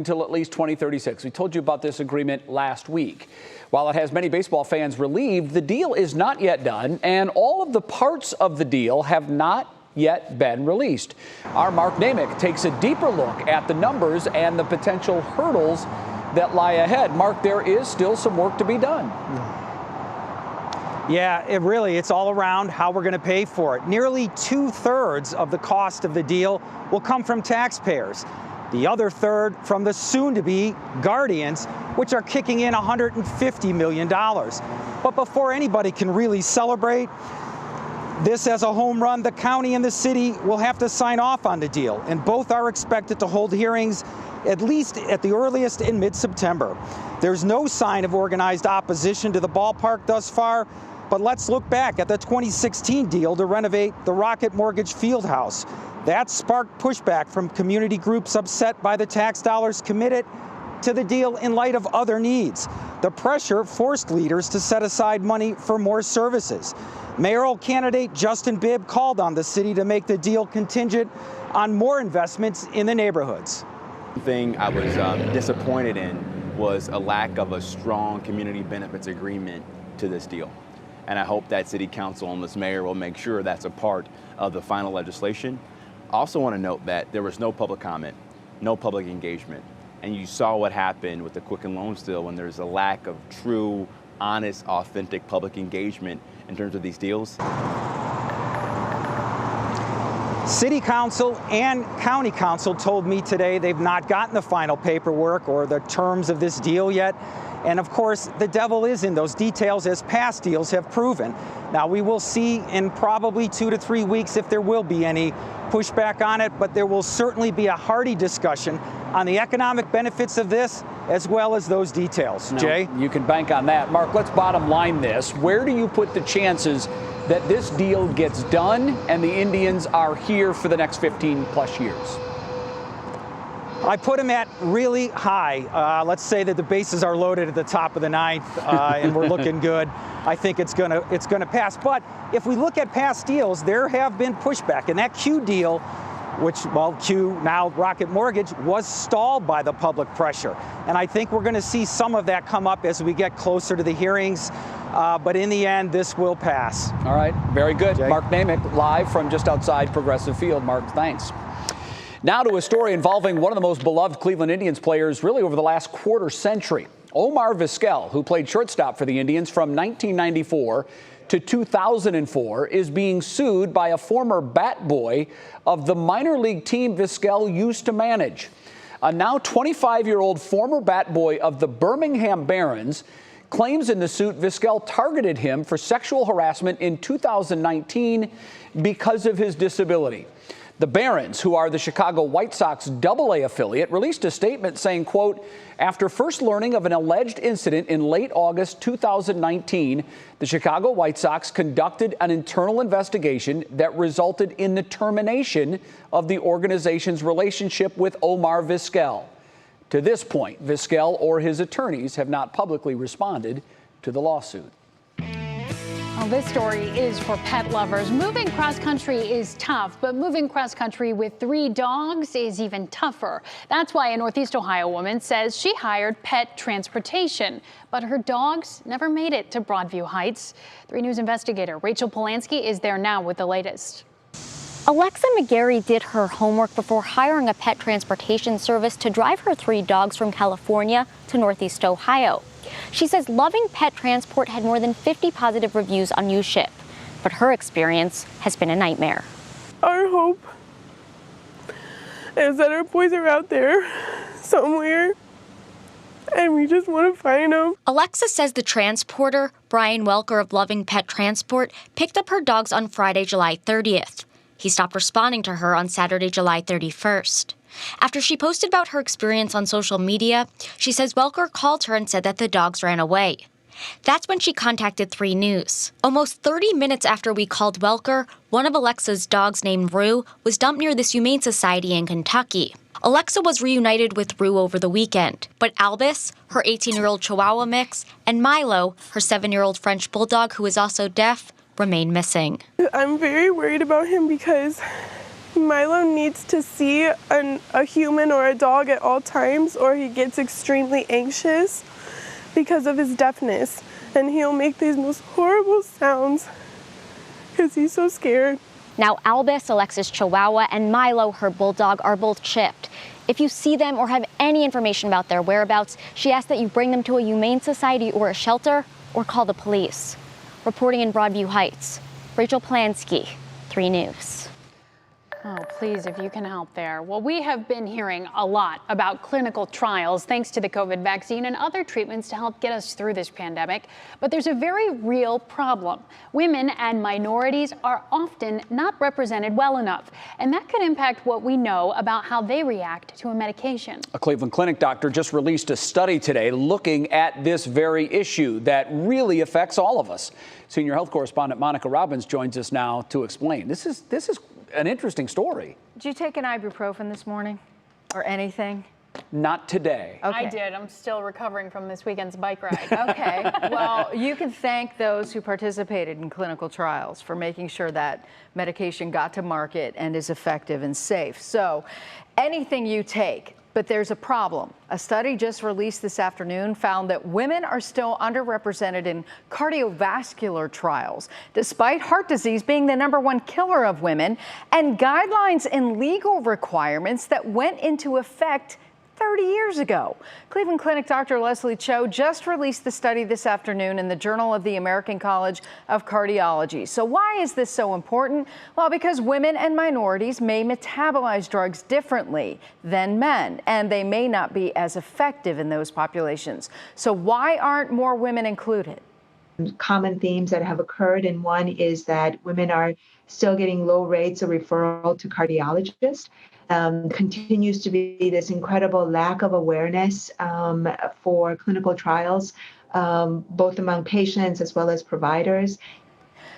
until at least 2036. We told you about this agreement last week. While it has many baseball fans relieved, the deal is not yet done, and all of the parts of the deal have not yet been released. Our Mark Namick takes a deeper look at the numbers and the potential hurdles that lie ahead. Mark, there is still some work to be done. Yeah, it's all around how we're going to pay for it. Nearly 2/3 of the cost of the deal will come from taxpayers. The other third from the soon-to-be Guardians, which are kicking in $150 million. But before anybody can really celebrate this as a home run, the county and the city will have to sign off on the deal, and both are expected to hold hearings at least at the earliest in mid-September. There's no sign of organized opposition to the ballpark thus far, but let's look back at the 2016 deal to renovate the Rocket Mortgage Fieldhouse. That sparked pushback from community groups upset by the tax dollars committed to the deal in light of other needs. The pressure forced leaders to set aside money for more services. Mayoral candidate Justin Bibb called on the city to make the deal contingent on more investments in the neighborhoods. One thing I was disappointed in was a lack of a strong community benefits agreement to this deal. And I hope that city council and this mayor will make sure that's a part of the final legislation. I also want to note that there was no public comment, no public engagement. And you saw what happened with the Quicken Loans deal when there's a lack of true, honest, authentic public engagement in terms of these deals. City Council and County Council told me today they've not gotten the final paperwork or the terms of this deal yet. And of course, the devil is in those details, as past deals have proven. Now, we will see in probably 2 to 3 weeks if there will be any pushback on it, but there will certainly be a hearty discussion on the economic benefits of this, as well as those details. No, Jay? You can bank on that. Mark, let's bottom line this. Where do you put the chances that this deal gets done and the Indians are here for the next 15 plus years? I put him at really high. Let's say that the bases are loaded at the top of the ninth, and we're looking good. I think it's gonna pass. But if we look at past deals, there have been pushback, and that Q deal, which, well, Q, now Rocket Mortgage, was stalled by the public pressure. And I think we're going to see some of that come up as we get closer to the hearings. But in the end, this will pass. All right, very good. Jay? Mark Namick, live from just outside Progressive Field. Mark, thanks. Now to a story involving one of the most beloved Cleveland Indians players really over the last quarter century. Omar Vizquel, who played shortstop for the Indians from 1994 to 2004, is being sued by a former bat boy of the minor league team Vizquel used to manage. A now 25-year-old former bat boy of the Birmingham Barons claims in the suit Vizquel targeted him for sexual harassment in 2019 because of his disability. The Barons, who are the Chicago White Sox AA affiliate, released a statement saying, quote, after first learning of an alleged incident in late August 2019, the Chicago White Sox conducted an internal investigation that resulted in the termination of the organization's relationship with Omar Vizquel. To this point, Vizquel or his attorneys have not publicly responded to the lawsuit. Well, this story is for pet lovers. Moving cross-country is tough, but moving cross-country with 3 dogs is even tougher. That's why a Northeast Ohio woman says she hired pet transportation, but her dogs never made it to Broadview Heights. 3 News investigator Rachel Polanski is there now with the latest. Alexa McGarry did her homework before hiring a pet transportation service to drive her 3 dogs from California to Northeast Ohio. She says Loving Pet Transport had more than 50 positive reviews on UShip, but her experience has been a nightmare. Our hope is that our boys are out there somewhere, and we just want to find them. Alexa says the transporter, Brian Welker of Loving Pet Transport, picked up her dogs on Friday, July 30th. He stopped responding to her on Saturday, July 31st. After she posted about her experience on social media, she says Welker called her and said that the dogs ran away. That's when she contacted 3 News. Almost 30 minutes after we called Welker, one of Alexa's dogs named Rue was dumped near this Humane Society in Kentucky. Alexa was reunited with Rue over the weekend, but Albus, her 18-year-old Chihuahua mix, and Milo, her 7-year-old French Bulldog who is also deaf, remain missing. I'm very worried about him because Milo needs to see a human or a dog at all times, or he gets extremely anxious because of his deafness. And he'll make these most horrible sounds because he's so scared. Now, Albus, Alexa's Chihuahua, and Milo, her bulldog, are both chipped. If you see them or have any information about their whereabouts, she asks that you bring them to a humane society or a shelter or call the police. Reporting in Broadview Heights, Rachel Plansky, 3 News. Oh, please, if you can help there. Well, we have been hearing a lot about clinical trials thanks to the COVID vaccine and other treatments to help get us through this pandemic. But there's a very real problem. Women and minorities are often not represented well enough, and that could impact what we know about how they react to a medication. A Cleveland Clinic doctor just released a study today looking at this very issue that really affects all of us. Senior health correspondent Monica Robbins joins us now to explain. This is an interesting story. Did you take an ibuprofen this morning or anything? Not today. Okay. I did. I'm still recovering from this weekend's bike ride. Okay. Well, you can thank those who participated in clinical trials for making sure that medication got to market and is effective and safe. So anything you take, but there's a problem. A study just released this afternoon found that women are still underrepresented in cardiovascular trials, despite heart disease being the #1 killer of women, and guidelines and legal requirements that went into effect 30 years ago. Cleveland Clinic Dr. Leslie Cho just released the study this afternoon in the Journal of the American College of Cardiology. So why is this so important? Well, because women and minorities may metabolize drugs differently than men, and they may not be as effective in those populations. So why aren't more women included? Common themes that have occurred, and one is that women are still getting low rates of referral to cardiologists. Continues to be this incredible lack of awareness for clinical trials, both among patients as well as providers.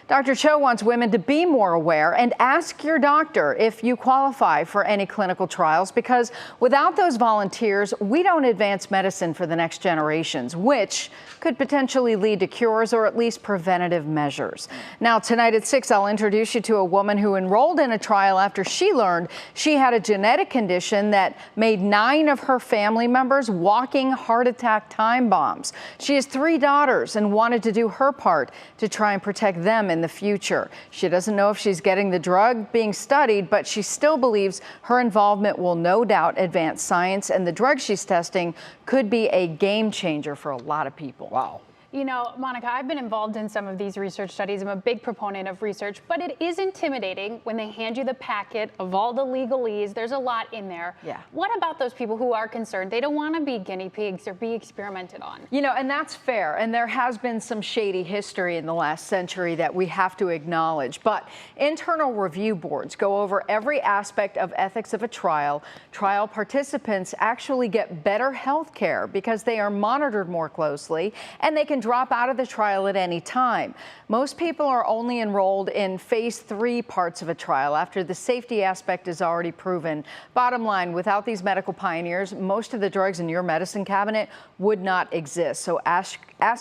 Dr. Cho wants women to be more aware and ask your doctor if you qualify for any clinical trials, because without those volunteers, we don't advance medicine for the next generations, which could potentially lead to cures or at least preventative measures. Now, tonight at 6, I'll introduce you to a woman who enrolled in a trial after she learned she had a genetic condition that made 9 of her family members walking heart attack time bombs. She has 3 daughters and wanted to do her part to try and protect them in the future. She doesn't know if she's getting the drug being studied, but she still believes her involvement will no doubt advance science, and the drug she's testing could be a game changer for a lot of people. Wow. You know, Monica, I've been involved in some of these research studies. I'm a big proponent of research, but it is intimidating when they hand you the packet of all the legalese. There's a lot in there. Yeah. What about those people who are concerned? They don't want to be guinea pigs or be experimented on. You know, and that's fair. And there has been some shady history in the last century that we have to acknowledge. But internal review boards go over every aspect of ethics of a trial. Trial participants actually get better health care because they are monitored more closely, and they can drop out of the trial at any time. Most people are only enrolled in phase 3 parts of a trial after the safety aspect is already proven. Bottom line, without these medical pioneers, most of the drugs in your medicine cabinet would not exist. So ask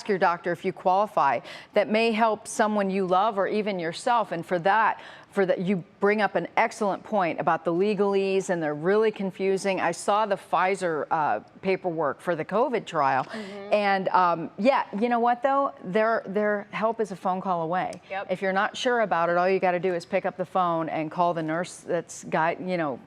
your doctor if you qualify. That may help someone you love or even yourself. And for that, you bring up an excellent point about the legalese, and they're really confusing. I saw the Pfizer paperwork for the COVID trial, and yeah, you know what though? Their help is a phone call away. Yep. If you're not sure about it, all you got to do is pick up the phone and call the nurse that's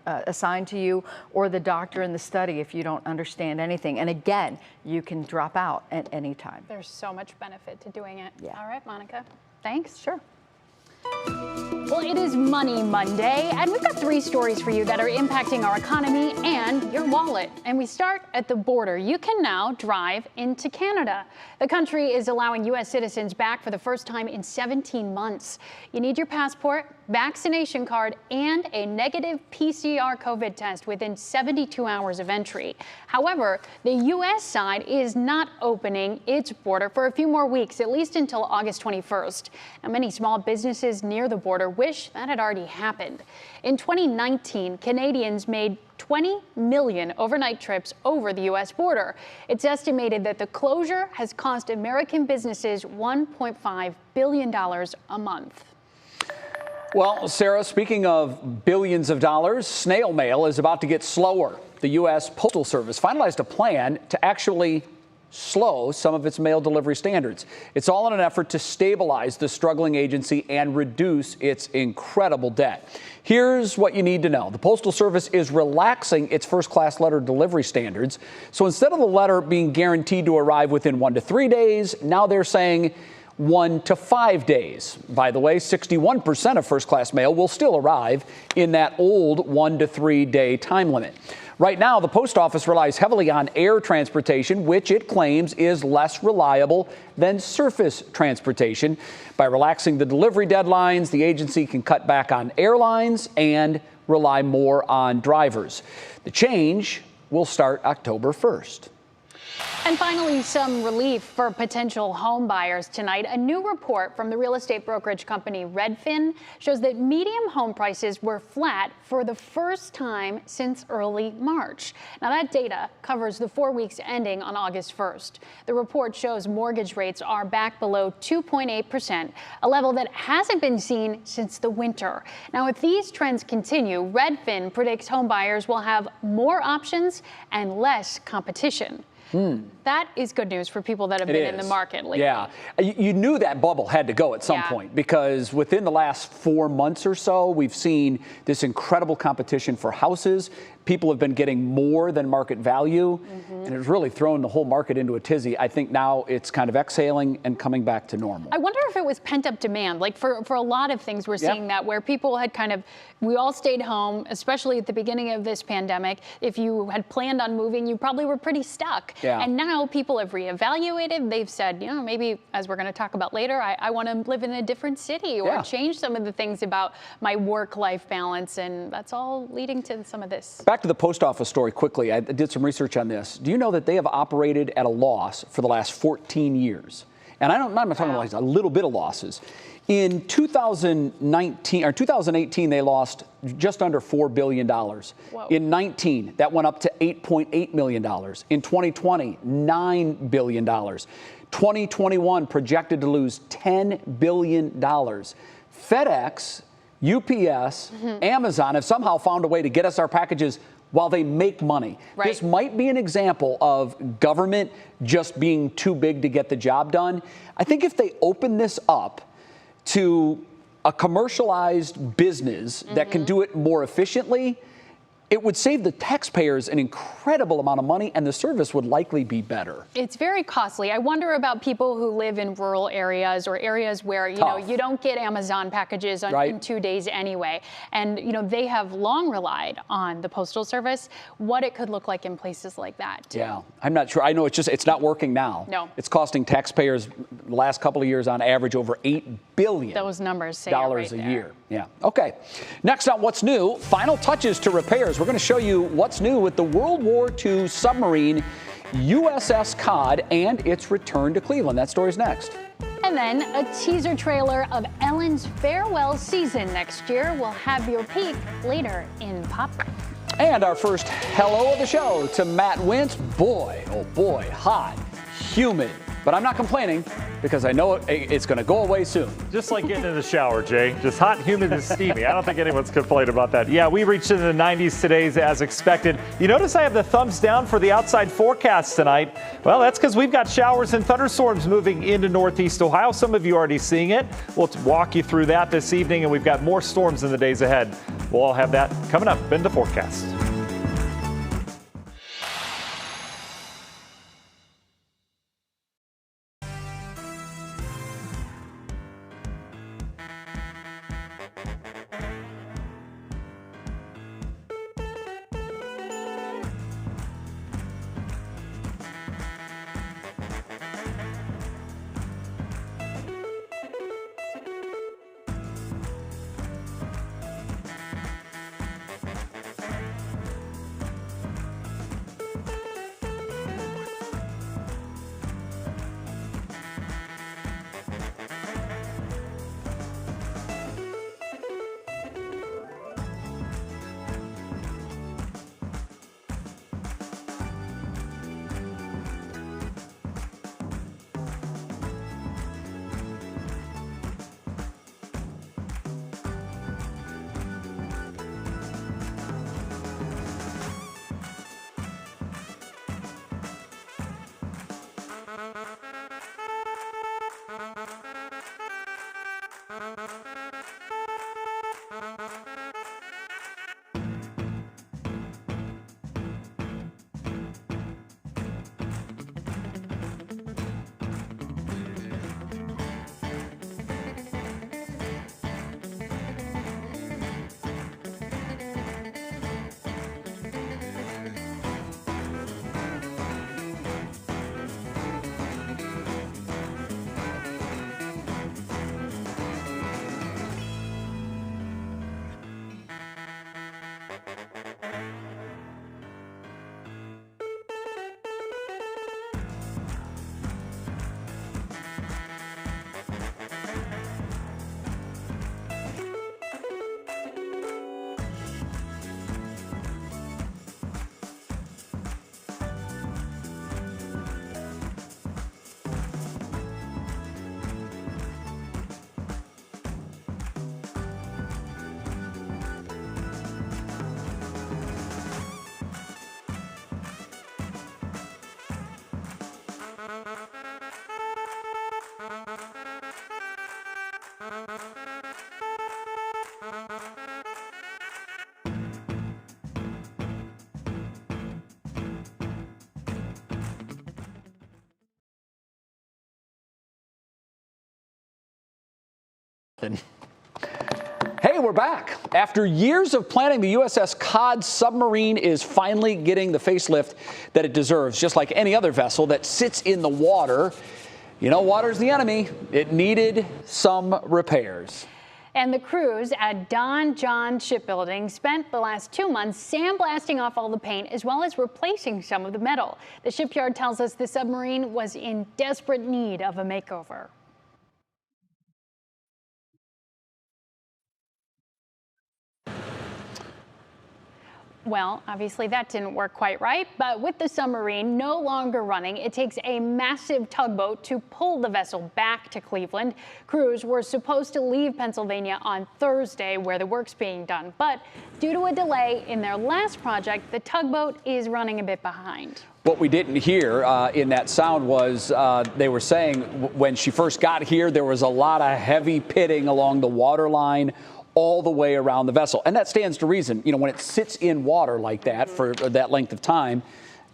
assigned to you, or the doctor in the study if you don't understand anything. And again, you can drop out at any time. There's so much benefit to doing it. Yeah. All right, Monica. Thanks. Sure. Well, it is Money Monday, and we've got 3 stories for you that are impacting our economy and your wallet. And we start at the border. You can now drive into Canada. The country is allowing U.S. citizens back for the first time in 17 months. You need your passport, vaccination card, and a negative PCR COVID test within 72 hours of entry. However, the U.S. side is not opening its border for a few more weeks, at least until August 21st. Now, many small businesses near the border wish that had already happened. In 2019, Canadians made 20 million overnight trips over the U.S. border. It's estimated that the closure has cost American businesses $1.5 billion a month. Well, Sarah, speaking of billions of dollars, snail mail is about to get slower. The U.S. Postal Service finalized a plan to actually slow some of its mail delivery standards. It's all in an effort to stabilize the struggling agency and reduce its incredible debt. Here's what you need to know. The Postal Service is relaxing its first-class letter delivery standards. So instead of the letter being guaranteed to arrive within 1 to 3 days, now they're saying 1 to 5 days. By the way, 61% of first-class mail will still arrive in that old 1 to 3 day time limit. Right now, the post office relies heavily on air transportation, which it claims is less reliable than surface transportation. By relaxing the delivery deadlines, the agency can cut back on airlines and rely more on drivers. The change will start October 1st. And finally, some relief for potential home buyers tonight. A new report from the real estate brokerage company Redfin shows that median home prices were flat for the first time since early March. Now, that data covers the 4 weeks ending on August 1st. The report shows mortgage rates are back below 2.8%, a level that hasn't been seen since the winter. Now, if these trends continue, Redfin predicts home buyers will have more options and less competition. That is good news for people that have been in the market lately. Yeah, you knew that bubble had to go at some point, because within the last 4 months or so, we've seen this incredible competition for houses. People have been getting more than market value, and it's really thrown the whole market into a tizzy. I think now it's kind of exhaling and coming back to normal. I wonder if it was pent-up demand. Like for a lot of things, we're seeing that where people had we all stayed home, especially at the beginning of this pandemic. If you had planned on moving, you probably were pretty stuck. And now people have reevaluated. They've said, you know, maybe, as we're going to talk about later, I want to live in a different city or change some of the things about my work-life balance. And that's all leading to some of this. Back to the post office story quickly. I did some research on this. Do you know that they have operated at a loss for the last 14 years? And I'm not talking about a little bit of losses. In 2018, they lost just under $4 billion. In 19, that went up to $8.8 million. In 2020, $9 billion. 2021 projected to lose $10 billion. FedEx, UPS, Amazon have somehow found a way to get us our packages while they make money. This might be an example of government just being too big to get the job done. I think if they open this up to a commercialized business that can do it more efficiently, it would save the taxpayers an incredible amount of money, and the service would likely be better. It's very costly. I wonder about people who live in rural areas or areas where, you know, you don't get Amazon packages in 2 days anyway. And, you know, they have long relied on the Postal Service. What it could look like in places like that, too. Yeah, I'm not sure. I know it's not working now. No. It's costing taxpayers the last couple of years on average over $8 billion. Those numbers say dollars a year. Yeah. Okay. Next on What's New, final touches to repairs. We're going to show you what's new with the World War II submarine USS Cod and its return to Cleveland. That story's next. And then a teaser trailer of Ellen's farewell season next year. We'll have your peek later in Pop. And our first hello of the show to Matt Wentz. Boy, oh boy, hot, humid. But I'm not complaining because I know it's going to go away soon. Just like getting in the shower, Jay. Just hot, humid, and steamy. I don't think anyone's complaining about that. Yeah, we reached into the 90s today as expected. You notice I have the thumbs down for the outside forecast tonight. Well, that's because we've got showers and thunderstorms moving into northeast Ohio. Some of you are already seeing it. We'll walk you through that this evening, and we've got more storms in the days ahead. We'll all have that coming up in the forecast. something. Hey, we're back. After years of planning, the USS Cod submarine is finally getting the facelift that it deserves, just like any other vessel that sits in the water. You know, water's the enemy. It needed some repairs. And the crews at Don John Shipbuilding spent the last 2 months sandblasting off all the paint as well as replacing some of the metal. The shipyard tells us the submarine was in desperate need of a makeover. Well, obviously that didn't work quite right, but with the submarine no longer running, it takes a massive tugboat to pull the vessel back to Cleveland. Crews were supposed to leave Pennsylvania on Thursday, where the work's being done, but due to a delay in their last project, the tugboat is running a bit behind. What we didn't hear in that sound was they were saying when she first got here, there was a lot of heavy pitting along the waterline all the way around the vessel. And that stands to reason. You know, when it sits in water like that for that length of time,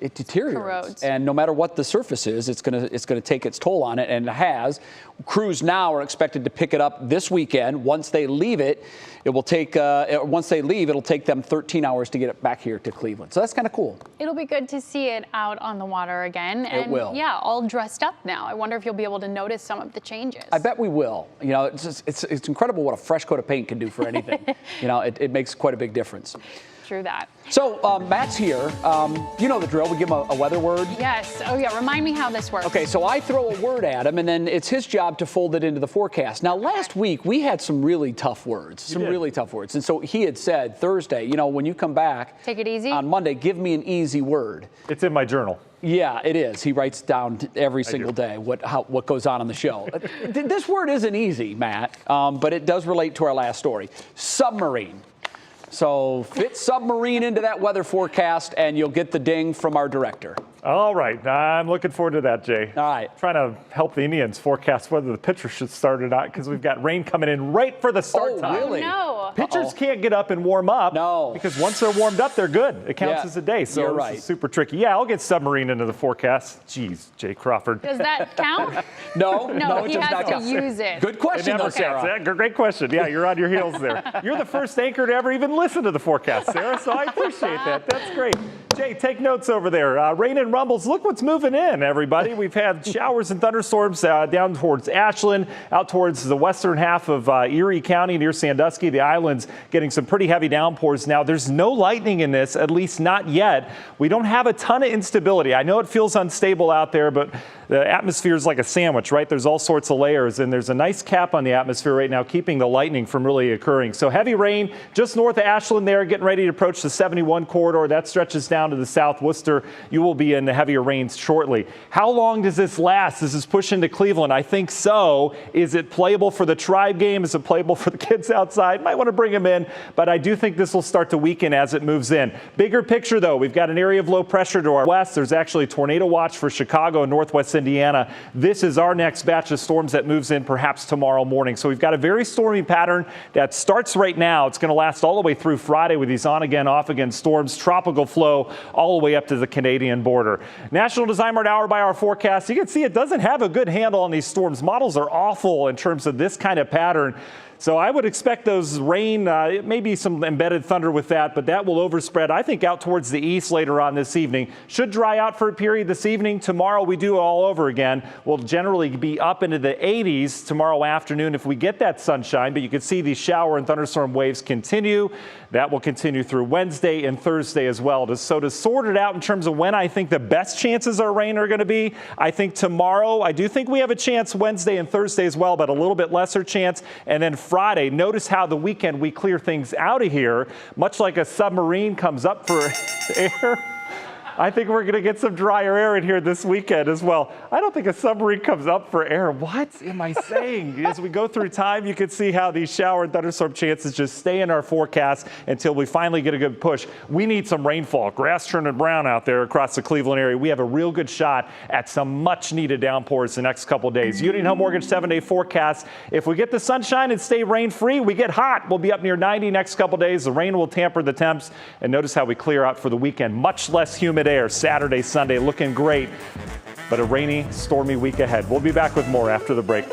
it deteriorates. Corrodes. And no matter what the surface is, it's going to take its toll on it, and it has. Crews now are expected to pick it up this weekend. Once they leave it, it'll take them 13 hours to get it back here to Cleveland. So that's kind of cool. It'll be good to see it out on the water again. And it will. Yeah, all dressed up now. I wonder if you'll be able to notice some of the changes. I bet we will. You know, it's incredible what a fresh coat of paint can do for anything. You know, it makes quite a big difference. True that. So Matt's here. You know the drill. We give him a weather word. Yes. Oh, yeah. Remind me how this works. Okay, so I throw a word at him, and then it's his job to fold it into the forecast. Now, last week, we had some really tough words. And so he had said Thursday, you know, when you come back. Take it easy. On Monday, give me an easy word. It's in my journal. Yeah, it is. He writes down every single day what goes on the show. This word isn't easy, Matt, but it does relate to our last story. Submarine. So fit submarine into that weather forecast, and you'll get the ding from our director. All right. I'm looking forward to that, Jay. All right. Trying to help the Indians forecast whether the pitcher should start or not, because we've got rain coming in right for the start time. Oh, really? No. Pitchers can't get up and warm up. No. Because once they're warmed up, they're good. It counts as a day. So you're right. It's super tricky. Yeah, I'll get submarine into the forecast. Jeez, Jay Crawford. Does that count? No, No, it he does has not to count. use it. Good question, though, Sarah. Yeah, great question. Yeah, you're on your heels there. You're the first anchor to ever even listen to the forecast, Sarah, so I appreciate that. That's great. Jay, take notes over there. Rain and rumbles. Look what's moving in, everybody. We've had showers and thunderstorms down towards Ashland, out towards the western half of Erie County near Sandusky. The islands getting some pretty heavy downpours now. There's no lightning in this, at least not yet. We don't have a ton of instability. I know it feels unstable out there, but the atmosphere is like a sandwich, right? There's all sorts of layers, and there's a nice cap on the atmosphere right now, keeping the lightning from really occurring. So heavy rain just north of Ashland there, getting ready to approach the 71 corridor. That stretches down to the South Worcester. You will be in the heavier rains shortly. How long does this last? Does this push into Cleveland? I think so. Is it playable for the Tribe game? Is it playable for the kids outside? Might want to bring them in, but I do think this will start to weaken as it moves in. Bigger picture, though, we've got an area of low pressure to our west. There's actually a tornado watch for Chicago and Northwest Indiana. This is our next batch of storms that moves in perhaps tomorrow morning. So we've got a very stormy pattern that starts right now. It's going to last all the way through Friday with these on again, off again storms, tropical flow all the way up to the Canadian border. National Design Mart hour-by-hour forecast. You can see it doesn't have a good handle on these storms. Models are awful in terms of this kind of pattern. So I would expect those rain, maybe some embedded thunder with that, but that will overspread, I think, out towards the east later on this evening. Should dry out for a period this evening. Tomorrow we do it all over again. We'll generally be up into the 80s tomorrow afternoon if we get that sunshine, but you can see these shower and thunderstorm waves continue. That will continue through Wednesday and Thursday as well. So to sort it out in terms of when I think the best chances of rain are going to be, I think tomorrow, I do think we have a chance Wednesday and Thursday as well, but a little bit lesser chance. And then Friday, notice how the weekend we clear things out of here, much like a submarine comes up for air. I think we're going to get some drier air in here this weekend as well. I don't think a submarine comes up for air. What am I saying? As we go through time, you can see how these shower and thunderstorm chances just stay in our forecast until we finally get a good push. We need some rainfall. Grass turning brown out there across the Cleveland area. We have a real good shot at some much needed downpours the next couple of days. Union Home Mortgage 7-day forecast. If we get the sunshine and stay rain free, we get hot. We'll be up near 90 next couple of days. The rain will tamper the temps. And notice how we clear out for the weekend. Much less humid air. Saturday, Sunday, looking great, but a rainy, stormy week ahead. We'll be back with more after the break.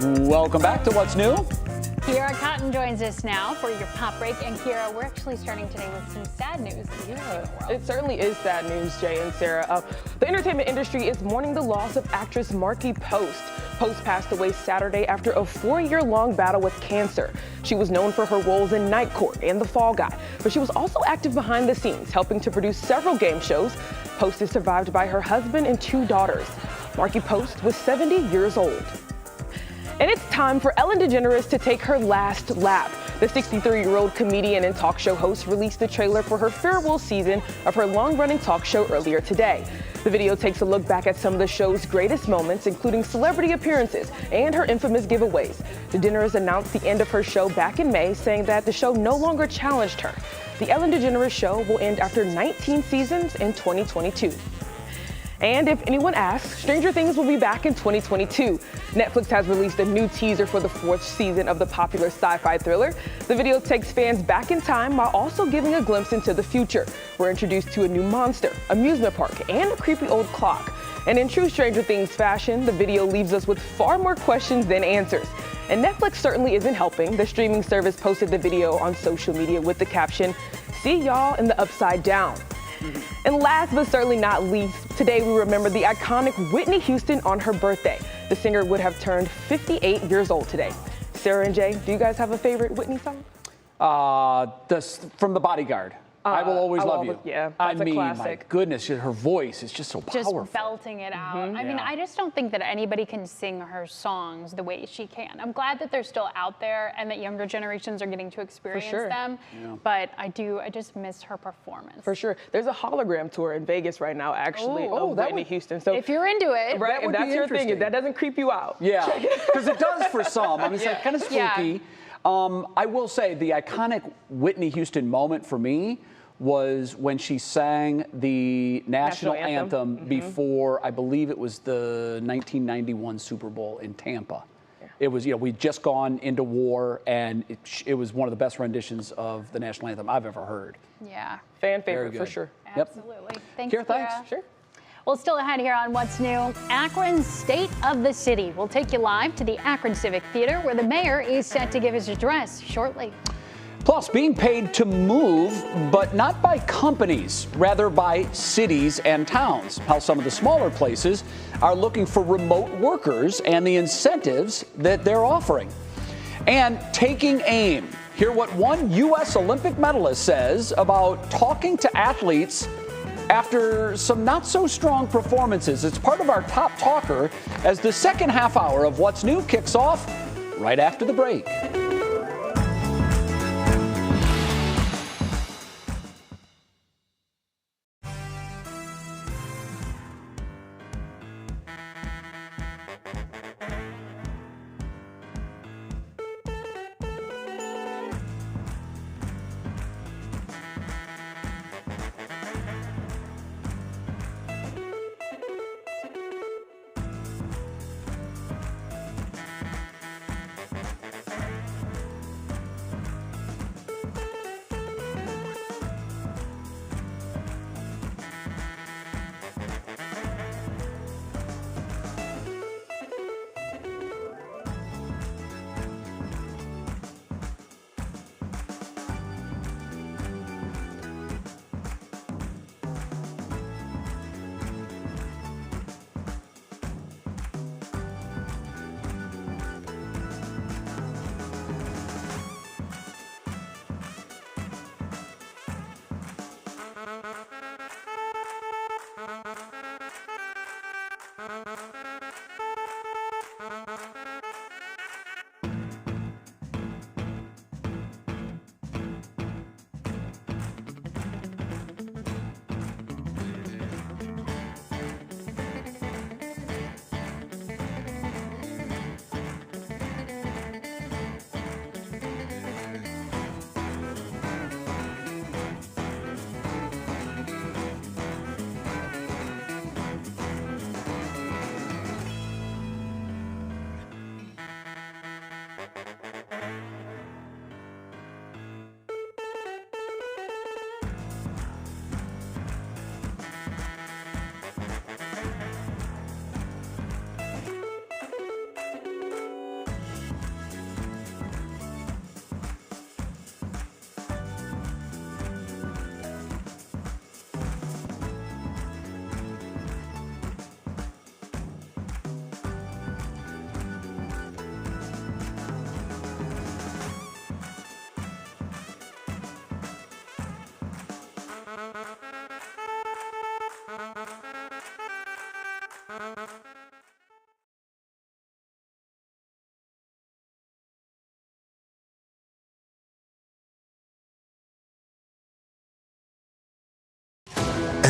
Welcome back to What's New. Kira Cotton joins us now for your pop break. And Kira, we're actually starting today with some sad news. It certainly is sad news, Jay and Sara. The entertainment industry is mourning the loss of actress Markie Post. Post passed away Saturday after a 4-year-long battle with cancer. She was known for her roles in Night Court and The Fall Guy, but she was also active behind the scenes, helping to produce several game shows. Post is survived by her husband and 2 daughters. Markie Post was 70 years old. And it's time for Ellen DeGeneres to take her last lap. The 63-year-old comedian and talk show host released the trailer for her farewell season of her long-running talk show earlier today. The video takes a look back at some of the show's greatest moments, including celebrity appearances and her infamous giveaways. DeGeneres announced the end of her show back in May, saying that the show no longer challenged her. The Ellen DeGeneres Show will end after 19 seasons in 2022. And if anyone asks, Stranger Things will be back in 2022. Netflix has released a new teaser for the 4th season of the popular sci-fi thriller. The video takes fans back in time while also giving a glimpse into the future. We're introduced to a new monster, amusement park, and a creepy old clock. And in true Stranger Things fashion, the video leaves us with far more questions than answers. And Netflix certainly isn't helping. The streaming service posted the video on social media with the caption, "See y'all in the upside down." And last but certainly not least, today we remember the iconic Whitney Houston on her birthday. The singer would have turned 58 years old today. Sarah and Jay, do you guys have a favorite Whitney song? From The Bodyguard. I Will Always Love You. Yeah, that's a classic. My goodness, her voice is just so powerful. Just belting it out. I mean, I just don't think that anybody can sing her songs the way she can. I'm glad that they're still out there and that younger generations are getting to experience them. Yeah. But I just miss her performance. For sure. There's a hologram tour in Vegas right now, actually, of Whitney Houston. So if you're into it, right, if that's your thing, if that doesn't creep you out. Yeah, because it does for some. I mean, it's like kind of spooky. Yeah. I will say the iconic Whitney Houston moment for me was when she sang the national anthem before, I believe it was the 1991 Super Bowl in Tampa. Yeah. It was, we'd just gone into war, and it was one of the best renditions of the national anthem I've ever heard. Yeah. Fan favorite for sure. Absolutely. Yep. Thanks, Kira. Thanks. Sure. Well, still ahead here on What's New, Akron's State of the City. We'll take you live to the Akron Civic Theater, where the mayor is set to give his address shortly. Plus, being paid to move, but not by companies, rather by cities and towns. How some of the smaller places are looking for remote workers and the incentives that they're offering. And taking aim. Hear what one U.S. Olympic medalist says about talking to athletes after some not so strong performances. It's part of our top talker as the second half hour of What's New kicks off right after the break.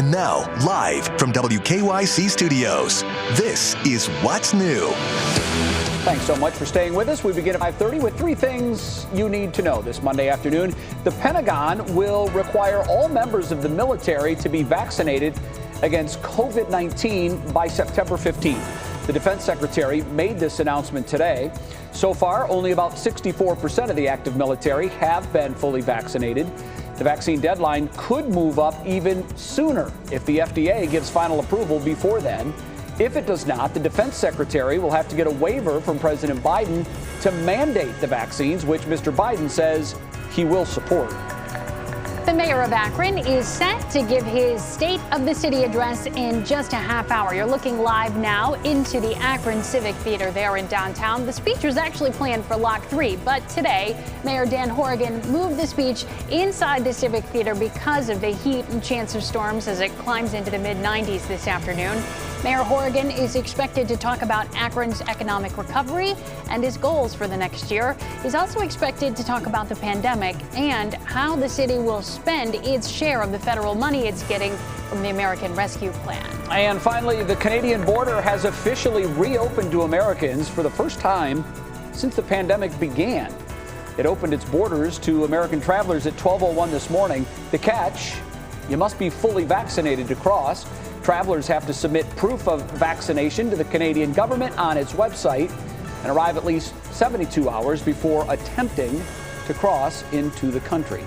And now, live from WKYC Studios, this is What's New. Thanks so much for staying with us. We begin at 5:30 with three things you need to know this Monday afternoon. The Pentagon will require all members of the military to be vaccinated against COVID-19 by September 15th. The Defense Secretary made this announcement today. So far, only about 64% of the active military have been fully vaccinated. The vaccine deadline could move up even sooner if the FDA gives final approval before then. If it does not, the Defense Secretary will have to get a waiver from President Biden to mandate the vaccines, which Mr. Biden says he will support. The mayor of Akron is set to give his State of the City address in just a half hour. You're looking live now into the Akron Civic Theater there in downtown. The speech was actually planned for Lock 3, but today, Mayor Dan Horrigan moved the speech inside the Civic Theater because of the heat and chance of storms as it climbs into the mid-90s this afternoon. Mayor Horrigan is expected to talk about Akron's economic recovery and his goals for the next year. He's also expected to talk about the pandemic and how the city will spend its share of the federal money it's getting from the American Rescue Plan. And finally, the Canadian border has officially reopened to Americans for the first time since the pandemic began. It opened its borders to American travelers at 12:01 this morning. The catch, you must be fully vaccinated to cross. Travelers have to submit proof of vaccination to the Canadian government on its website and arrive at least 72 hours before attempting to cross into the country.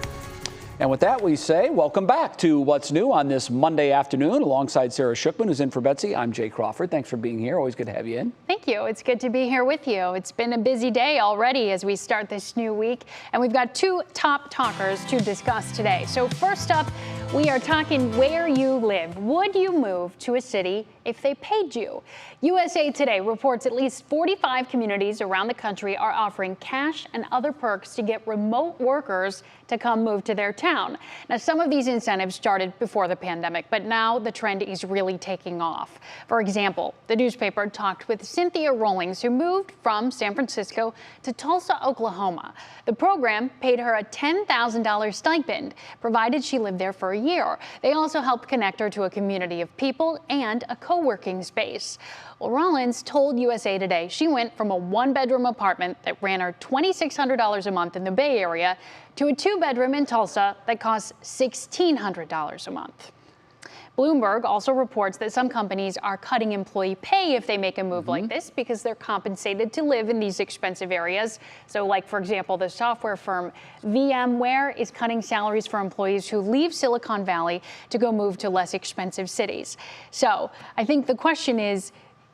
And with that, we say welcome back to What's New on this Monday afternoon. Alongside Sarah Shookman, who's in for Betsy, I'm Jay Crawford. Thanks for being here. Always good to have you in. Thank you. It's good to be here with you. It's been a busy day already as we start this new week, and we've got two top talkers to discuss today. So first up, we are talking where you live. Would you move to a city if they paid you? USA Today reports at least 45 communities around the country are offering cash and other perks to get remote workers to come move to their town. Now, some of these incentives started before the pandemic, but now the trend is really taking off. For example, the newspaper talked with Cynthia Rollings, who moved from San Francisco to Tulsa, Oklahoma. The program paid her a $10,000 stipend, provided she lived there for a year. They also helped connect her to a community of people and a co-working space. Well, Rollins told USA Today she went from a one-bedroom apartment that ran her $2,600 a month in the Bay Area to a two-bedroom in Tulsa that costs $1,600 a month. Bloomberg also reports that some companies are cutting employee pay if they make a move like this because they're compensated to live in these expensive areas. So like, for example, the software firm VMware is cutting salaries for employees who leave Silicon Valley to go move to less expensive cities. So I think the question is,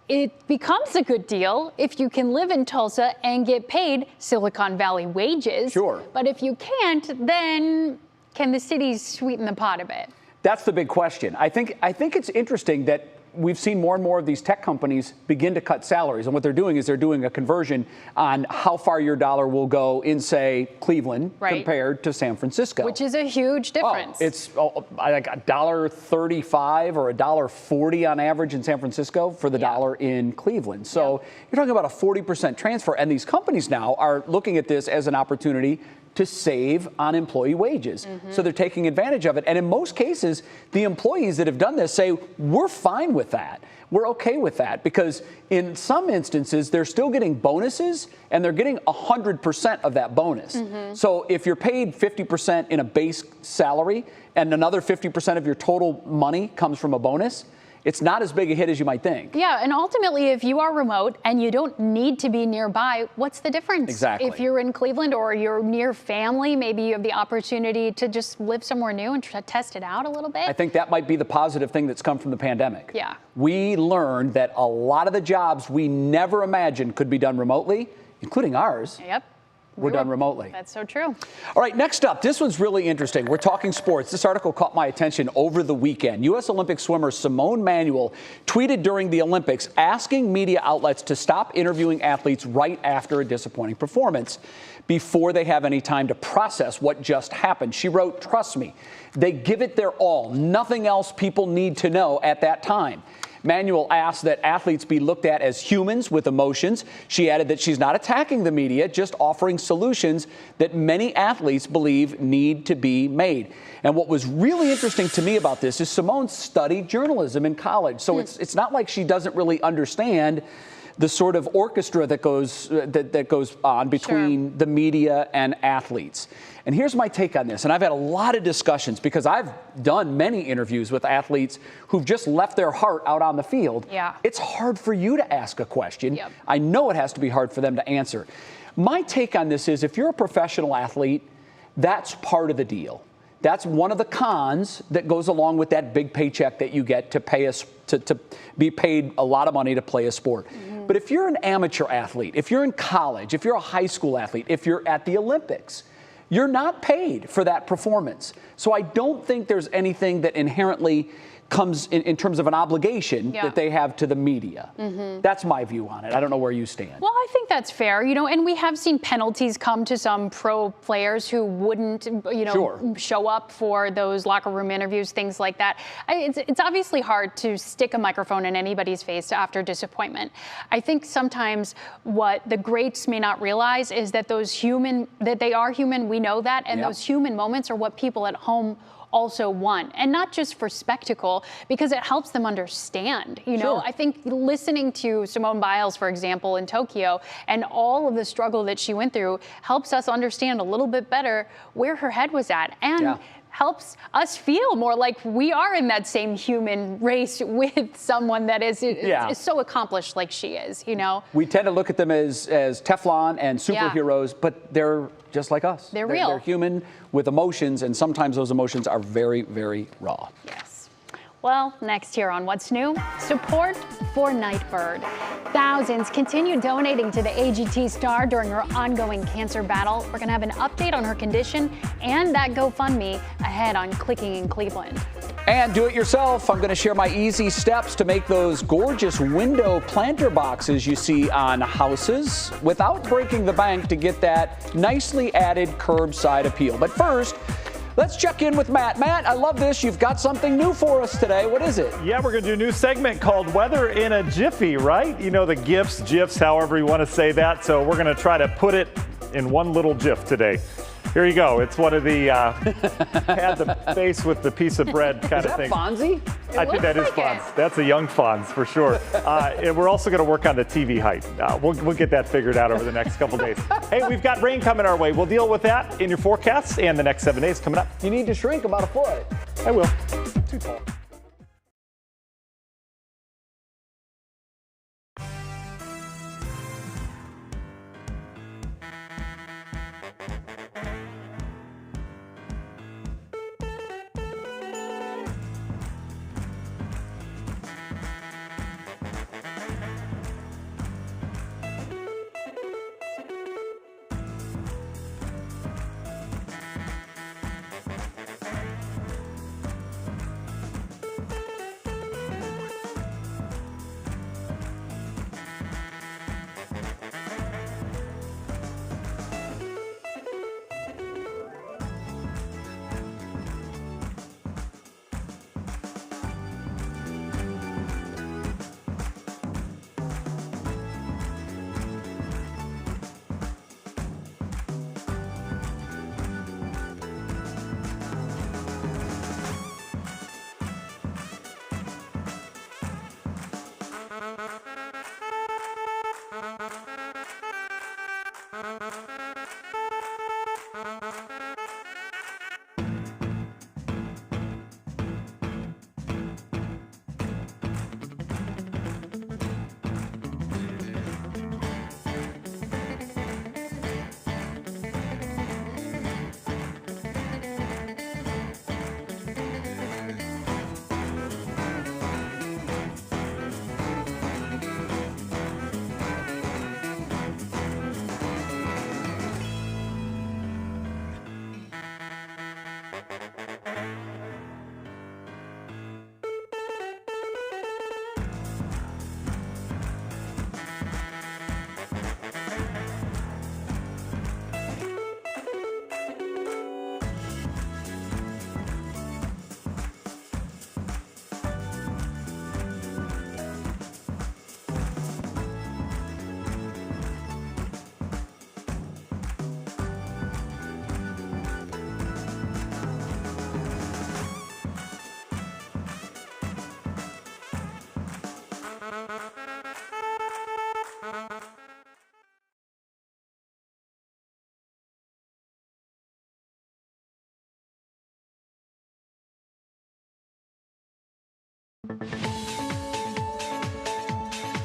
it becomes a good deal if you can live in Tulsa and get paid Silicon Valley wages. Sure. But if you can't, then can the cities sweeten the pot a bit? That's the big question. I think it's interesting that we've seen more and more of these tech companies begin to cut salaries. And what they're doing is they're doing a conversion on how far your dollar will go in, say, Cleveland compared to San Francisco. Which is a huge difference. It's like $1.35 or $1.40 on average in San Francisco for the dollar in Cleveland. So you're talking about a 40% transfer. And these companies now are looking at this as an opportunity to save on employee wages. So they're taking advantage of it. And in most cases, the employees that have done this say, we're fine with that. We're okay with that, because in some instances, they're still getting bonuses and they're getting 100% of that bonus. So if you're paid 50% in a base salary and another 50% of your total money comes from a bonus, it's not as big a hit as you might think. Yeah, and ultimately, if you are remote and you don't need to be nearby, what's the difference? Exactly. If you're in Cleveland or you're near family, maybe you have the opportunity to just live somewhere new and test it out a little bit. I think that might be the positive thing that's come from the pandemic. Yeah. We learned that a lot of the jobs we never imagined could be done remotely, including ours. Yep. We're done remotely. That's so true. All right, next up, this one's really interesting. We're talking sports. This article caught my attention over the weekend. U.S. Olympic swimmer Simone Manuel tweeted during the Olympics asking media outlets to stop interviewing athletes right after a disappointing performance before they have any time to process what just happened. She wrote, "Trust me, they give it their all. Nothing else people need to know at that time." Manuel asked that athletes be looked at as humans with emotions. She added that she's not attacking the media, just offering solutions that many athletes believe need to be made. And what was really interesting to me about this is Simone studied journalism in college. So it's not like she doesn't really understand the sort of orchestra that goes on between the media and athletes. And here's my take on this. And I've had a lot of discussions because I've done many interviews with athletes who've just left their heart out on the field. Yeah. It's hard for you to ask a question. Yep. I know it has to be hard for them to answer. My take on this is if you're a professional athlete, that's part of the deal. That's one of the cons that goes along with that big paycheck that you get to pay us to be paid a lot of money to play a sport. But if you're an amateur athlete, if you're in college, if you're a high school athlete, if you're at the Olympics, you're not paid for that performance. So I don't think there's anything that inherently comes in terms of an obligation that they have to the media. That's my view on it. I don't know where you stand. Well, I think that's fair, and we have seen penalties come to some pro players who wouldn't, show up for those locker room interviews, things like that. It's obviously hard to stick a microphone in anybody's face after disappointment. I think sometimes what the greats may not realize is that that they are human, we know that, and those human moments are what people at home also want, and not just for spectacle, because it helps them understand. I think listening to Simone Biles, for example, in Tokyo, and all of the struggle that she went through helps us understand a little bit better where her head was at, and helps us feel more like we are in that same human race with someone that is so accomplished like she is. We tend to look at them as Teflon and superheroes, but they're just like us. They're real. They're human with emotions, and sometimes those emotions are very, very raw. Yes. Well, next here on What's New, support for Nightbird. Thousands continue donating to the AGT star during her ongoing cancer battle. We're going to have an update on her condition and that GoFundMe ahead on Clicking in Cleveland. And do it yourself. I'm going to share my easy steps to make those gorgeous window planter boxes you see on houses without breaking the bank to get that nicely added curbside appeal. But first, let's check in with Matt. Matt, I love this. You've got something new for us today. What is it? Yeah, we're going to do a new segment called Weather in a Jiffy, right? The GIFs, however you want to say that. So we're going to try to put it in one little GIF today. Here you go. It's one of the had the face with the piece of bread kind of thing. Is that Fonzie? I think that is Fonz. That's a young Fonz for sure. And we're also going to work on the TV height. We'll get that figured out over the next couple days. Hey, we've got rain coming our way. We'll deal with that in your forecasts and the next 7 days coming up. You need to shrink about a foot. I will. Too tall.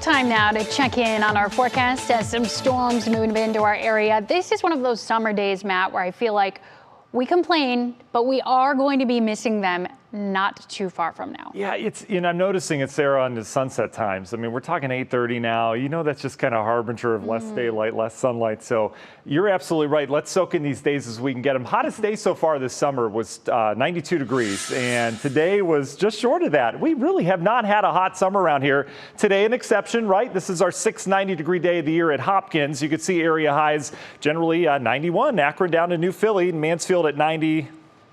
Time now to check in on our forecast as some storms move into our area. This is one of those summer days, Matt, where I feel like we complain, but we are going to be missing them not too far from now. Yeah, I'm noticing it, Sarah, on the sunset times. I mean, we're talking 8:30 now. That's just kind of a harbinger of less daylight, less sunlight. So you're absolutely right. Let's soak in these days as we can get them. Hottest day so far this summer was 92 degrees, and today was just short of that. We really have not had a hot summer around here. Today, an exception, right? This is our 6th 90-degree day of the year at Hopkins. You can see area highs generally 91, Akron down to New Philly, Mansfield at 90.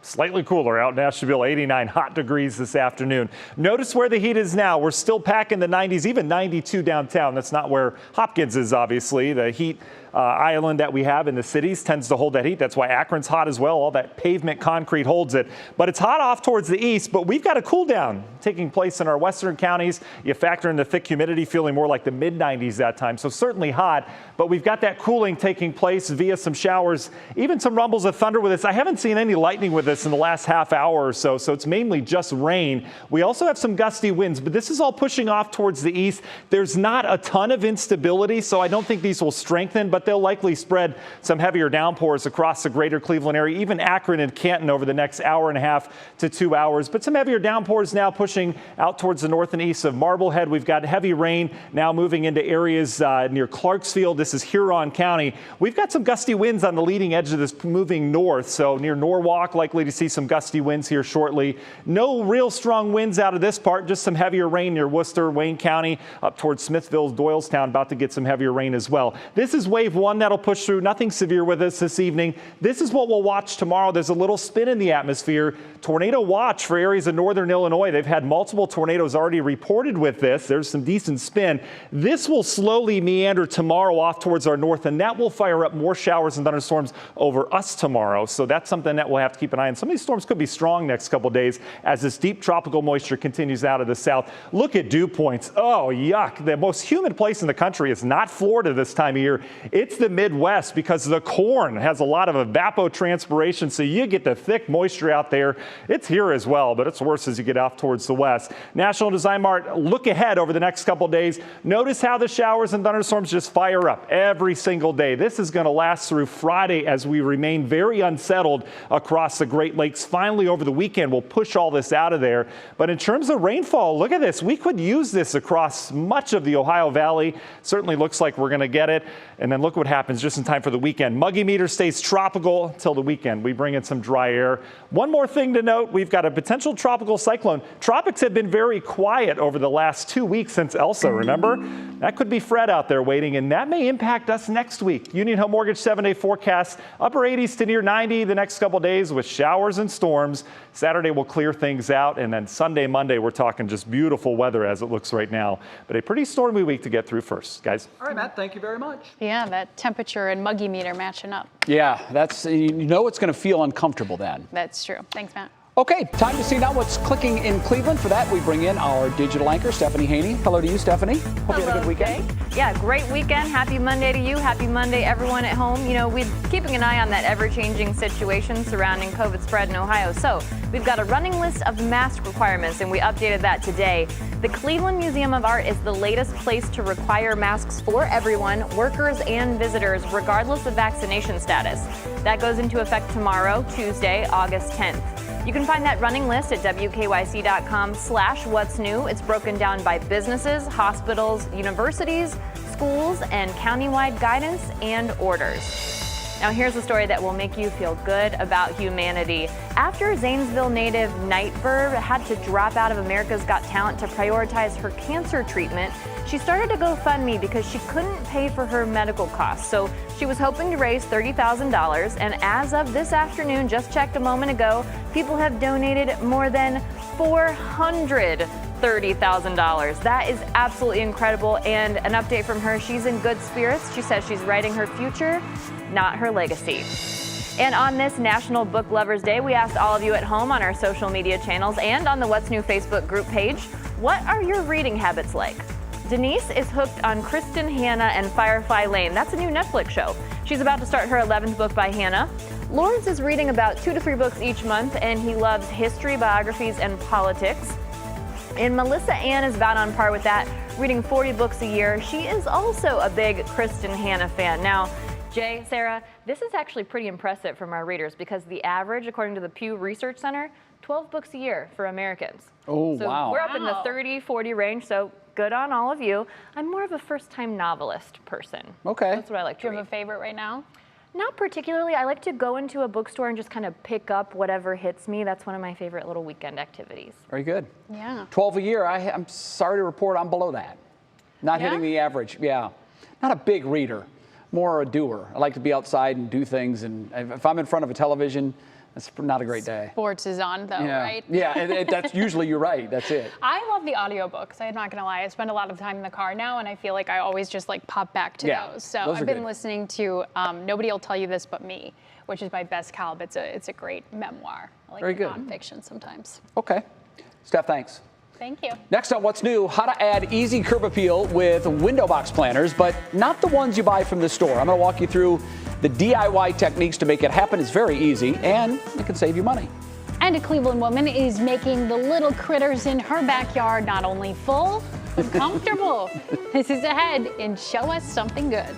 Slightly cooler out in Asheville, 89 hot degrees this afternoon. Notice where the heat is now. We're still packing the 90s, even 92 downtown. That's not where Hopkins is, obviously. The heat island that we have in the cities tends to hold that heat. That's why Akron's hot as well. All that pavement concrete holds it. But it's hot off towards the east, but we've got a cool down taking place in our western counties. You factor in the thick humidity, feeling more like the mid-90s that time. So certainly hot, but we've got that cooling taking place via some showers, even some rumbles of thunder with us. I haven't seen any lightning with us in the last half hour or so, so it's mainly just rain. We also have some gusty winds, but this is all pushing off towards the east. There's not a ton of instability, so I don't think these will strengthen, but they'll likely spread some heavier downpours across the greater Cleveland area, even Akron and Canton over the next hour and a half to 2 hours. But some heavier downpours now pushing out towards the north and east of Marblehead. We've got heavy rain now moving into areas near Clarksfield. This is Huron County. We've got some gusty winds on the leading edge of this moving north, so near Norwalk, likely to see some gusty winds here shortly. No real strong winds out of this part, just some heavier rain near Worcester, Wayne County, up towards Smithville, Doylestown, about to get some heavier rain as well. This is wave 1 that'll push through. Nothing severe with us this evening. This is what we'll watch tomorrow. There's a little spin in the atmosphere. Tornado watch for areas of northern Illinois. They've had multiple tornadoes already reported with this. There's some decent spin. This will slowly meander tomorrow off towards our north, and that will fire up more showers and thunderstorms over us tomorrow. So that's something that we'll have to keep an eye on. Some of these storms could be strong next couple days as this deep tropical moisture continues out of the south. Look at dew points. Oh, yuck. The most humid place in the country is not Florida this time of year. It's the Midwest, because the corn has a lot of evapotranspiration, so you get the thick moisture out there. It's here as well, but it's worse as you get off towards the west. National Design Mart, look ahead over the next couple days. Notice how the showers and thunderstorms just fire up every single day. This is going to last through Friday as we remain very unsettled across the Great Lakes. Finally, over the weekend, we'll push all this out of there. But in terms of rainfall, look at this. We could use this across much of the Ohio Valley. Certainly looks like we're going to get it. And then look what happens just in time for the weekend. Muggy meter stays tropical until the weekend. We bring in some dry air. One more thing to note, we've got a potential tropical cyclone. Tropics have been very quiet over the last 2 weeks since Elsa, remember? That could be Fred out there waiting, and that may impact us next week. Union Home Mortgage 7-day forecast, upper 80s to near 90 the next couple days with showers and storms. Saturday will clear things out, and then Sunday, Monday, we're talking just beautiful weather as it looks right now. But a pretty stormy week to get through first, guys. All right, Matt, thank you very much. Yeah, that temperature and muggy meter matching up. Yeah, it's going to feel uncomfortable then. That's true. Thanks, Matt. Okay, time to see now what's clicking in Cleveland. For that, we bring in our digital anchor, Stephanie Haney. Hello to you, Stephanie. Hope you had a good weekend. Jay. Yeah, great weekend. Happy Monday to you. Happy Monday, everyone at home. We're keeping an eye on that ever-changing situation surrounding COVID spread in Ohio. So we've got a running list of mask requirements, and we updated that today. The Cleveland Museum of Art is the latest place to require masks for everyone, workers and visitors, regardless of vaccination status. That goes into effect tomorrow, Tuesday, August 10th. You can find that running list at wkyc.com/what's new. It's broken down by businesses, hospitals, universities, schools, and countywide guidance and orders. Now here's a story that will make you feel good about humanity. After Zanesville native Nightbird had to drop out of America's Got Talent to prioritize her cancer treatment, she started a GoFundMe because she couldn't pay for her medical costs. So she was hoping to raise $30,000, and as of this afternoon, just checked a moment ago, people have donated more than $430,000. That is absolutely incredible, and an update from her, she's in good spirits. She says she's writing her future, not her legacy. And on this National Book Lovers Day, we asked all of you at home on our social media channels and on the What's New Facebook group page, what are your reading habits like? Denise is hooked on Kristen Hanna and Firefly Lane. That's a new Netflix show. She's about to start her 11th book by Hannah. Lawrence is reading about 2 to 3 books each month, and he loves history, biographies, and politics. And Melissa Ann is about on par with that, reading 40 books a year. She is also a big Kristen Hanna fan. Now, Jay, Sarah, this is actually pretty impressive from our readers because the average, according to the Pew Research Center, 12 books a year for Americans. Oh, so wow. We're up in the 30, 40 range, so good on all of you. I'm more of a first-time novelist person. Okay. That's what I like to read. Do you have a favorite right now? Not particularly. I like to go into a bookstore and just kind of pick up whatever hits me. That's one of my favorite little weekend activities. Very good. Yeah. 12 a year. I'm sorry to report I'm below that. Not hitting the average. Yeah. Not a big reader, more a doer. I like to be outside and do things. And if I'm in front of a television, that's not a great day. Sports is on though, right? Yeah, that's usually, you're right. That's it. I love the audiobooks. I'm not gonna lie. I spend a lot of time in the car now, and I feel like I always just like pop back to those. So those I've are been good. listening to Nobody Will Tell You This But Me, which is by Bess Kalb. It's a great memoir. I like Very the good. nonfiction sometimes. Okay. Steph, thanks. Thank you. Next on What's New, how to add easy curb appeal with window box planners, but not the ones you buy from the store. I'm going to walk you through the DIY techniques to make it happen. It's very easy, and it can save you money. And a Cleveland woman is making the little critters in her backyard not only full, but comfortable. This is ahead in Show Us Something Good.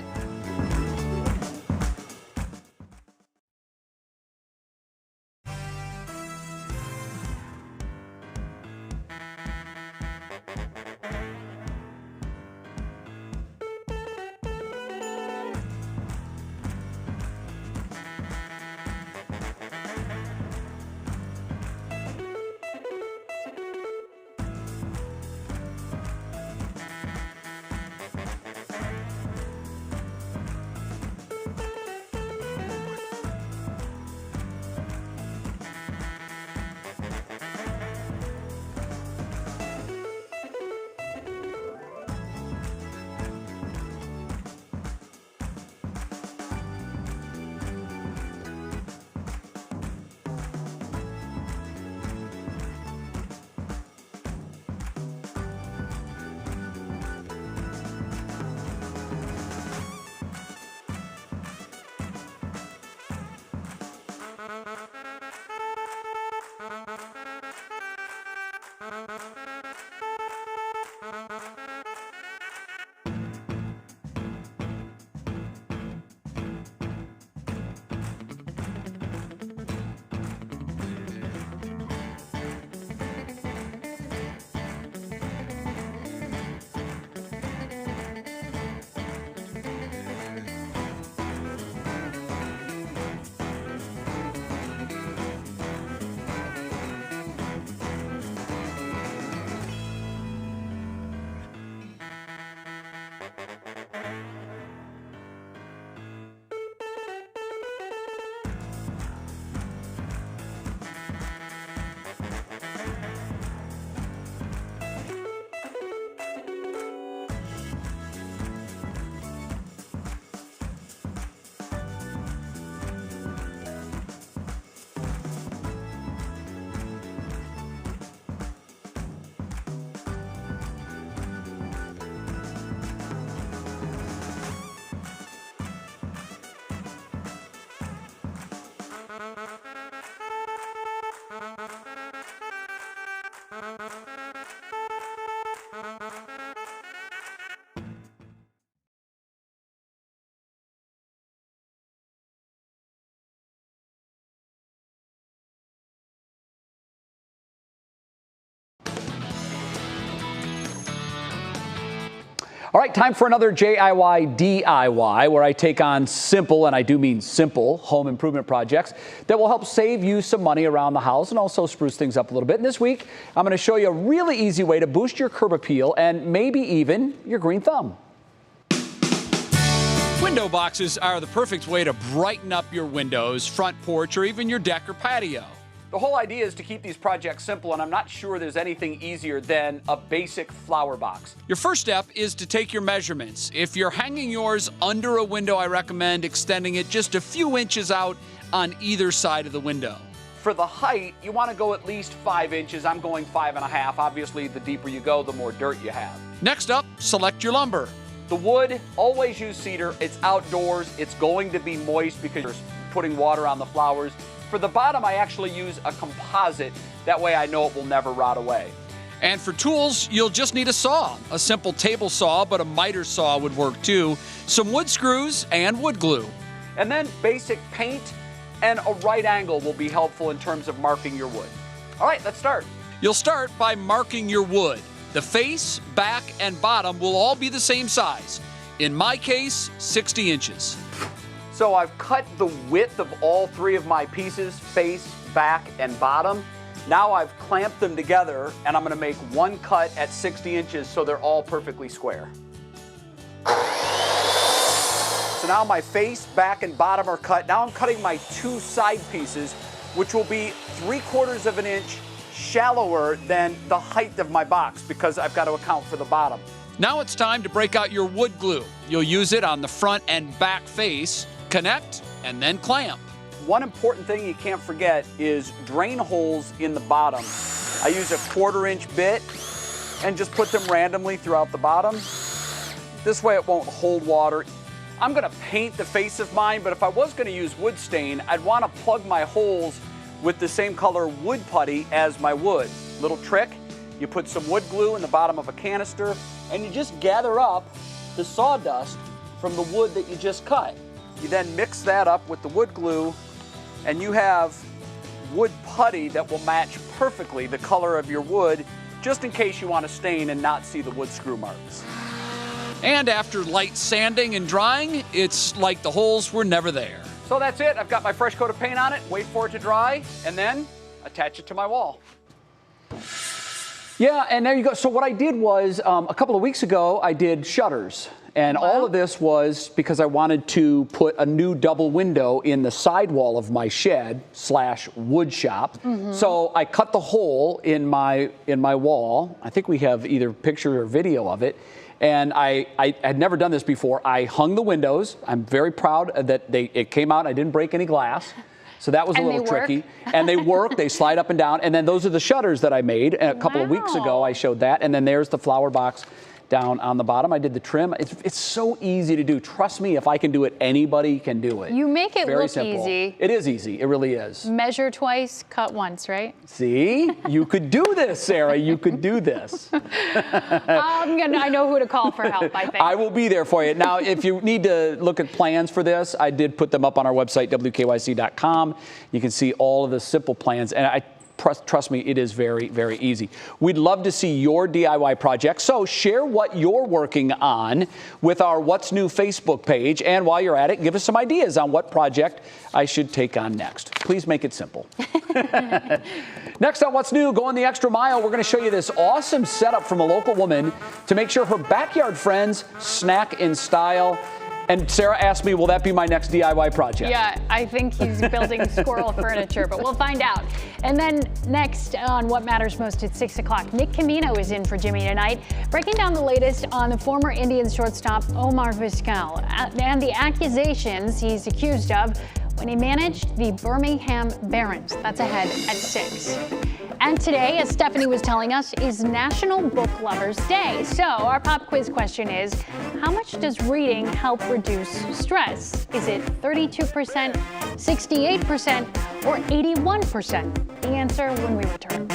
All right, time for another JIY DIY, where I take on simple, and I do mean simple, home improvement projects that will help save you some money around the house and also spruce things up a little bit. And this week, I'm going to show you a really easy way to boost your curb appeal and maybe even your green thumb. Window boxes are the perfect way to brighten up your windows, front porch, or even your deck or patio. The whole idea is to keep these projects simple, and I'm not sure there's anything easier than a basic flower box. Your first step is to take your measurements. If you're hanging yours under a window, I recommend extending it just a few inches out on either side of the window. For the height, you want to go at least 5 inches. I'm going 5.5. Obviously, the deeper you go, the more dirt you have. Next up, select your lumber. The wood, always use cedar. It's outdoors. It's going to be moist because you're putting water on the flowers. For the bottom, I actually use a composite. That way I know it will never rot away. And for tools, you'll just need a saw. A simple table saw, but a miter saw would work too. Some wood screws and wood glue. And then basic paint and a right angle will be helpful in terms of marking your wood. All right, let's start. You'll start by marking your wood. The face, back, and bottom will all be the same size. In my case, 60 inches. So I've cut the width of all three of my pieces, face, back, and bottom. Now I've clamped them together, and I'm gonna make one cut at 60 inches so they're all perfectly square. So now my face, back, and bottom are cut. Now I'm cutting my two side pieces, which will be 3/4 of an inch shallower than the height of my box because I've got to account for the bottom. Now it's time to break out your wood glue. You'll use it on the front and back face, connect, and then clamp. One important thing you can't forget is drain holes in the bottom. I use a 1/4 inch bit and just put them randomly throughout the bottom. This way it won't hold water. I'm gonna paint the face of mine, but if I was gonna use wood stain, I'd wanna plug my holes with the same color wood putty as my wood. Little trick, you put some wood glue in the bottom of a canister and you just gather up the sawdust from the wood that you just cut. You then mix that up with the wood glue and you have wood putty that will match perfectly the color of your wood, just in case you want to stain and not see the wood screw marks. And after light sanding and drying, it's like the holes were never there. So that's it. I've got my fresh coat of paint on it, wait for it to dry, and then attach it to my wall. Yeah, and there you go. So what I did was, a couple of weeks ago, I did shutters. And all of this was because I wanted to put a new double window in the sidewall of my shed / wood shop. So I cut the hole in my wall. I think we have either picture or video of it. And I had never done this before. I hung the windows. I'm very proud that it came out. I didn't break any glass. So that was a little tricky. And they work, they slide up and down. And then those are the shutters that I made a couple of weeks ago. I showed that. And then there's the flower box down on the bottom. I did the trim. It's so easy to do. Trust me, if I can do it, anybody can do it. You make it Very look simple. easy. It is easy. It really is. Measure twice, cut once, right? See? You could do this, Sarah. You could do this. I know who to call for help, I think. I will be there for you. Now, if you need to look at plans for this, I did put them up on our website, WKYC.com. You can see all of the simple plans. And trust me, it is very, very easy. We'd love to see your DIY project, so share what you're working on with our What's New Facebook page. And while you're at it, give us some ideas on what project I should take on next. Please make it simple. Next on What's New, going the extra mile, we're going to show you this awesome setup from a local woman to make sure her backyard friends snack in style. And Sarah asked me, will that be my next DIY project? Yeah, I think he's building squirrel furniture, but we'll find out. And then next on What Matters Most at 6 o'clock, Nick Camino is in for Jimmy tonight, breaking down the latest on the former Indians shortstop Omar Vizquel and the accusations he's accused of when he managed the Birmingham Barons. That's ahead at 6. And today, as Stephanie was telling us, is National Book Lovers Day. So our pop quiz question is, how much does reading help reduce stress? Is it 32%, 68%, or 81%? The answer when we return.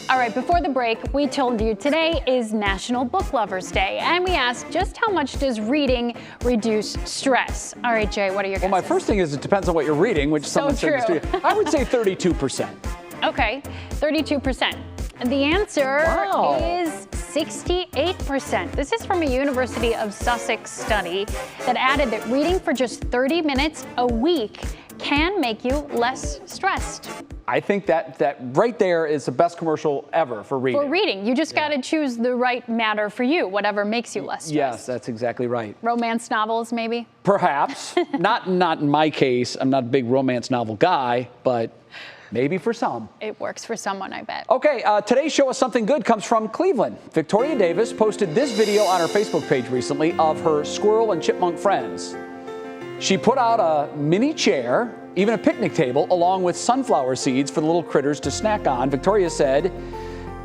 All right, before the break, we told you today is National Book Lovers Day, and we asked just how much does reading reduce stress? All right, Jay, what are your guesses? Well, my first thing is it depends on what you're reading, which someone said in the studio. I would say 32%. Okay, 32%. The answer is 68%. This is from a University of Sussex study that added that reading for just 30 minutes a week can make you less stressed. I think that right there is the best commercial ever for reading. For reading. You just got to choose the right matter for you, whatever makes you less stressed. Yes, that's exactly right. Romance novels, maybe? Perhaps. not in my case. I'm not a big romance novel guy, but maybe for some. It works for someone, I bet. Okay, today's Show Us Something Good comes from Cleveland. Victoria Davis posted this video on her Facebook page recently of her squirrel and chipmunk friends. She put out a mini chair, even a picnic table, along with sunflower seeds for the little critters to snack on. Victoria said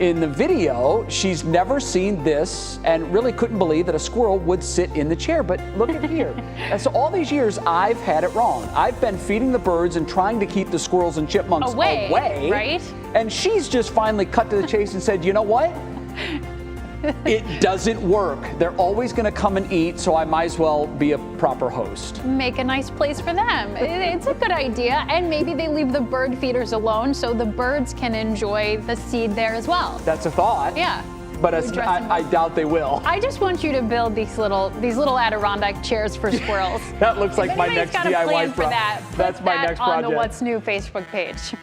in the video she's never seen this and really couldn't believe that a squirrel would sit in the chair. But look at here. And so all these years I've had it wrong. I've been feeding the birds and trying to keep the squirrels and chipmunks away, right? And she's just finally cut to the chase and said, you know what? It doesn't work. They're always going to come and eat, so I might as well be a proper host. Make a nice place for them. It's a good idea. And maybe they leave the bird feeders alone so the birds can enjoy the seed there as well. That's a thought. Yeah. But I doubt they will. I just want you to build these little Adirondack chairs for squirrels. That looks like my next DIY project. That's my next project. On the What's New Facebook page.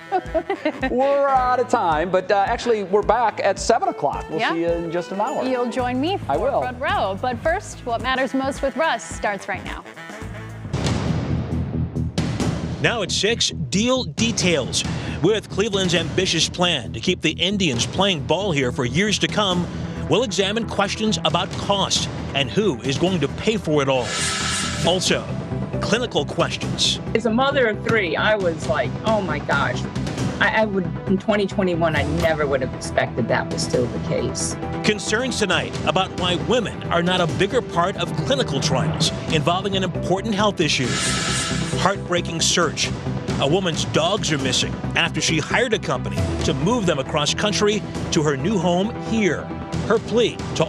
We're out of time, but actually we're back at 7 o'clock. We'll see you in just an hour. You'll join me for I will. Front Row. But first, what matters most with Russ starts right now. Now at 6, Deal Details. With Cleveland's ambitious plan to keep the Indians playing ball here for years to come, we'll examine questions about cost and who is going to pay for it all. Also, clinical questions. As a mother of 3, I was like, oh my gosh. I would, in 2021, I never would have expected that was still the case. Concerns tonight about why women are not a bigger part of clinical trials involving an important health issue. Heartbreaking search. A woman's dogs are missing after she hired a company to move them across country to her new home here. Her plea to